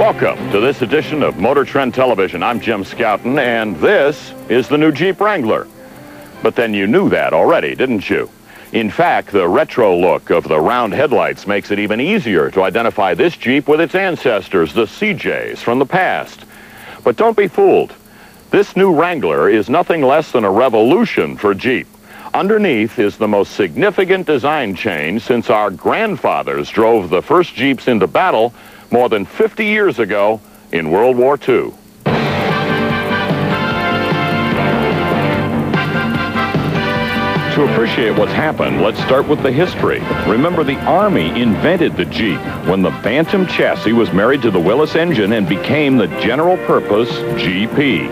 Welcome to this edition of Motor Trend Television. I'm Jim Scouten, and this is the new Jeep Wrangler. But then you knew that already, didn't you? In fact, the retro look of the round headlights makes it even easier to identify this Jeep with its ancestors, the CJs from the past. But don't be fooled. This new Wrangler is nothing less than a revolution for Jeep. Underneath is the most significant design change since our grandfathers drove the first Jeeps into battle more than 50 years ago in World War II. To appreciate what's happened, let's start with the history. Remember, the Army invented the Jeep when the Bantam chassis was married to the Willis engine and became the general purpose GP.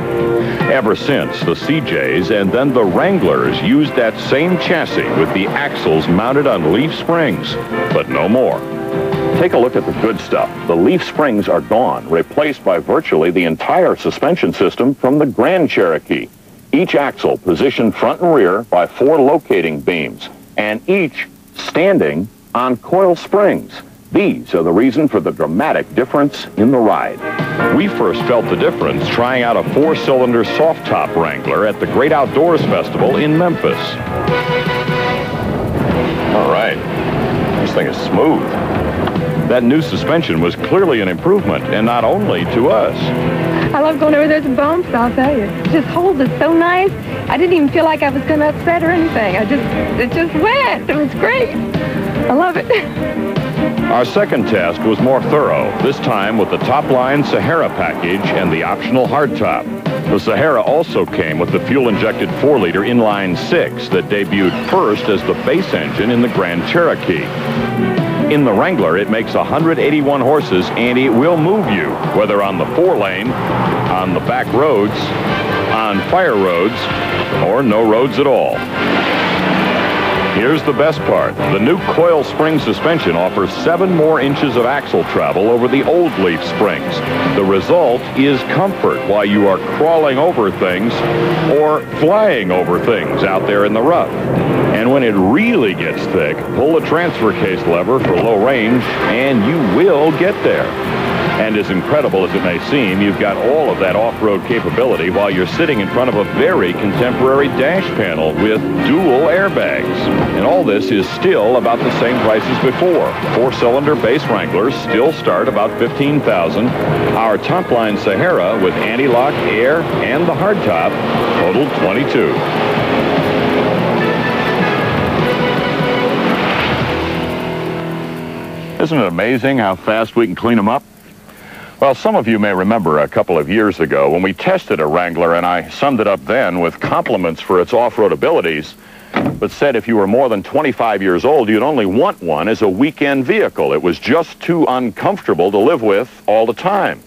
Ever since, the CJs and then the Wranglers used that same chassis with the axles mounted on leaf springs, but no more. Take a look at the good stuff. The leaf springs are gone, replaced by virtually the entire suspension system from the Grand Cherokee. Each axle positioned front and rear by 4 locating beams, and each standing on coil springs. These are the reason for the dramatic difference in the ride. We first felt the difference trying out a 4-cylinder soft-top Wrangler at the Great Outdoors Festival in Memphis. All right, this thing is smooth. That new suspension was clearly an improvement, and not only to us. I love going over those bumps, I'll tell you. It just holds it so nice. I didn't even feel like I was going to upset or anything. It just went. It was great. I love it. Our second test was more thorough, this time with the top-line Sahara package and the optional hardtop. The Sahara also came with the fuel-injected 4-liter inline 6 that debuted first as the base engine in the Grand Cherokee. In the Wrangler, it makes 181 horses, and it will move you, whether on the 4-lane, on the back roads, on fire roads, or no roads at all. Here's the best part. The new coil spring suspension offers 7 more inches of axle travel over the old leaf springs. The result is comfort while you are crawling over things or flying over things out there in the rough. And when it really gets thick, pull the transfer case lever for low range, and you will get there. And as incredible as it may seem, you've got all of that off-road capability while you're sitting in front of a very contemporary dash panel with dual airbags. And all this is still about the same price as before. 4-cylinder base Wranglers still start about $15,000. Our top-line Sahara with anti-lock, air, and the hardtop totaled $22,000. Isn't it amazing how fast we can clean them up? Well, some of you may remember a couple of years ago when we tested a Wrangler, and I summed it up then with compliments for its off-road abilities, but said if you were more than 25 years old, you'd only want one as a weekend vehicle. It was just too uncomfortable to live with all the time.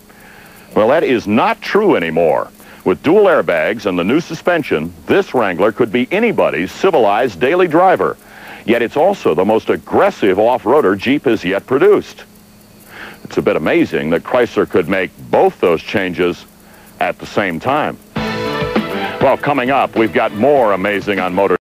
Well, that is not true anymore. With dual airbags and the new suspension, this Wrangler could be anybody's civilized daily driver. Yet it's also the most aggressive off-roader Jeep has yet produced. It's a bit amazing that Chrysler could make both those changes at the same time. Well, coming up, we've got more amazing on Motor